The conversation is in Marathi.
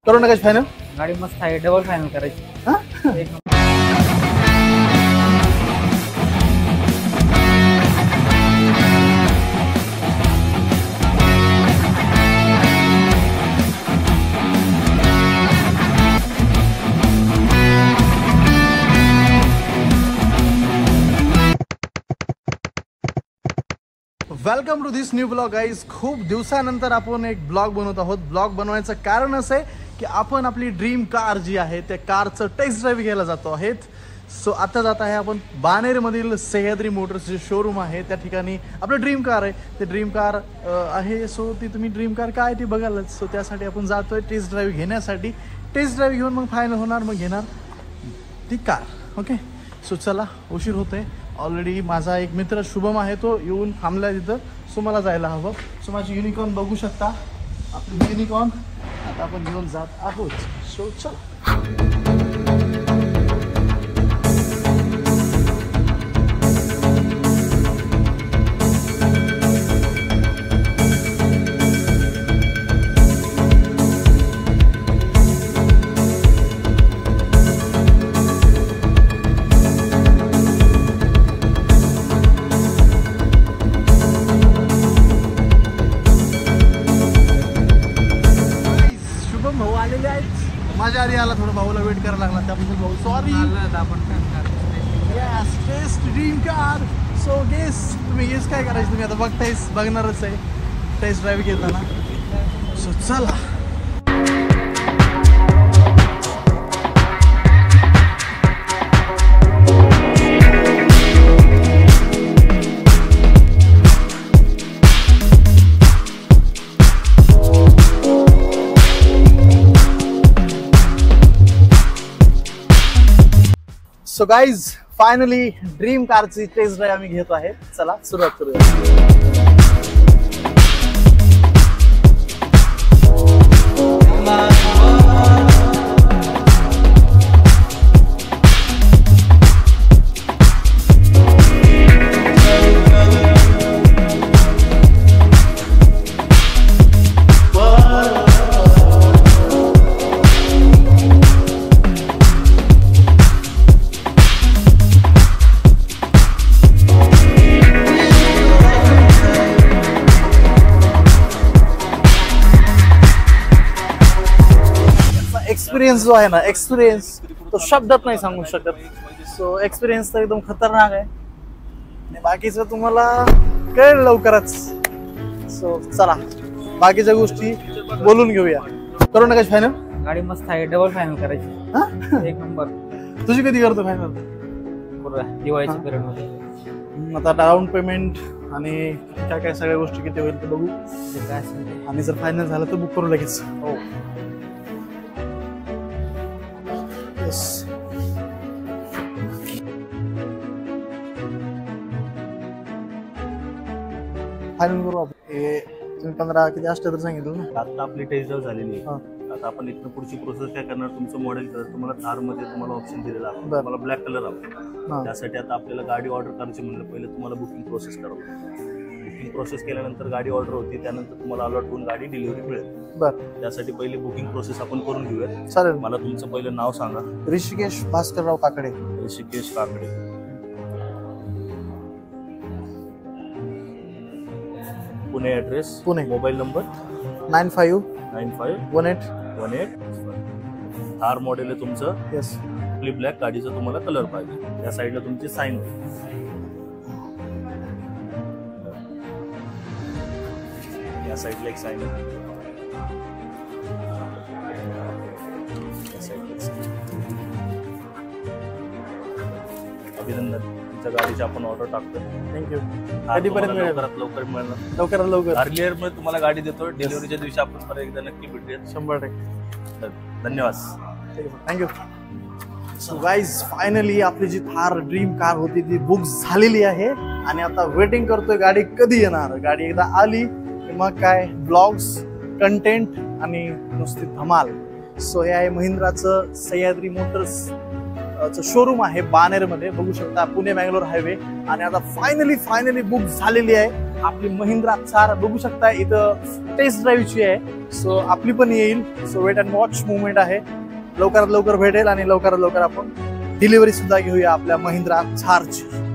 करू नका फायनल. गाडी मस्त आहे, डबल फायनल करायची. एक number. Welcome to this new blog guys. खूप दिवसानंतर आपण एक ब्लॉग बनवत आहोत. ब्लॉग बनवायचं कारण असं आहे की आपण आपली ड्रीम कार जी आहे त्या कारचं टेस्ट ड्राईव्ह घ्यायला जातो आहेत. सो आता जात आहे आपण बाणेरमधील सह्याद्री मोटर्स जे शोरूम आहे त्या ठिकाणी आपलं ड्रीम कार आहे. ते ड्रीम कार आहे. सो ती तुम्ही ड्रीम कार काय ती बघालच. सो त्यासाठी आपण जातोय टेस्ट ड्राईव्ह घेण्यासाठी. टेस्ट ड्राईव्ह घेऊन मग फायनल होणार, मग घेणार ती कार. ओके, सो चला, उशीर होतोय ऑलरेडी. माझा एक मित्र शुभम आहे, तो येऊन थांबला तिथं. सो मला जायला हवं. सो माझी युनिकॉर्न बघू शकता, आपली युनिकॉर्न आता आपण घेऊन जात आहोत. सो चला. माझ्या आधी आला, थोडं भाऊला वेट करायला लागला, त्याबद्दल भाऊ sorry. Yes, test dream car. So guess, तुम्ही गेस काय करायचं, तुम्ही आता बघतायच, बघणारच आहे टेस्ट ड्राईव्ह घेताना. सो चला. सो गाईज, फायनली ड्रीम कारची टेस्ट ड्राईव्ह आम्ही घेतो आहे. चला सुरुवात करूया. एक्सपिरियन्स जो आहे ना, एक्सपिरियन्स तो शब्दात नाही सांगू शकत. सो एक्सपिरियन्स तर एकदम खतरनाक आहे आणि बाकीचं तुम्हाला कळेल लवकरच. सो चला, बाकीच्या गोष्टी बोलून घेऊया. करू नका फायनल. गाडी मस्त आहे, डबल फायनल करायची. एक नंबर. तुझी कधी करतो फायनल? दिवाळीच्या पिरियड मध्ये. आता डाऊन पेमेंट आणि काय काय सगळ्या गोष्टी किती होईल ते बघू. आणि जर फायनल झालं तर बुक करू लगेच. हो. फायनल करू आपण. हे तुम्ही 15 किती असते तर सांगितलं ना. आता आपली टेस्ट ड्राईव्ह झालेली आहे. आता आपण इथनं पुढची प्रोसेस काय करणार, तुमचं मॉडेल कलर तुम्हाला थार मध्ये तुम्हाला ऑप्शन दिलेला आहे. तुम्हाला ब्लॅक कलर हवा. त्यासाठी आता आपल्याला गाडी ऑर्डर करायची म्हणलं, पहिले तुम्हाला बुकिंग प्रोसेस करावं. बुकिंग प्रोसेस केल्यानंतर गाडी ऑर्डर होती, त्यानंतर तुम्हाला अलॉट होऊन गाडी डिलिव्हरी मिळेल. बरं, त्यासाठी पहिली बुकिंग प्रोसेस आपण करून घेऊया. चालेल. मला तुमचं पहिलं नाव सांगा. Rishikesh Bhaskarrao Kakade. Rishikesh Kakade. Pune address. Pune. Mobile number 95951818. Thar model आहे तुमचं. येस. फ्लिप ब्लॅक गाडीचा तुम्हाला कलर पाहिजे. त्या साईडला तुमची साईन. या साईडला एक साईन. अभिनंदन, तुमच्या गाडीची आपण ऑर्डर टाकतो. थँक्यू. कधीपर्यंत मिळेल? लवकर मिळणार. लवकरात लवकर. अर्लियर मध्ये तुम्हाला गाडी देतो. डिलिव्हरीच्या दिवशी आपण परत एकदा नक्की भेटूया. 100%. धन्यवाद. थँक्यू. सो गाईज, फायनली आपली जी थार ड्रीम कार होती ती बुक झालेली आहे आणि आता वेटिंग करतोय गाडी कधी येणार. गाडी एकदा आली मग काय ब्लॉग्स, कंटेंट आणि नुसती धमाल. सो हे आहे महिंद्राचं सह्याद्री मोटर्स शोरूम आहे बाणेरमध्ये. बघू शकता, पुणे बँगलोर हायवे. आणि आता फायनली बुक झालेली आहे. आपली महिंद्रा थार बघू शकता इथं टेस्ट ड्राईव्हची आहे. सो आपली पण येईल. So wait and watch movement आहे. लवकरात लवकर भेटेल आणि लवकरात लवकर आपण डिलिव्हरी सुद्धा घेऊया आपल्या महिंद्रा थारची.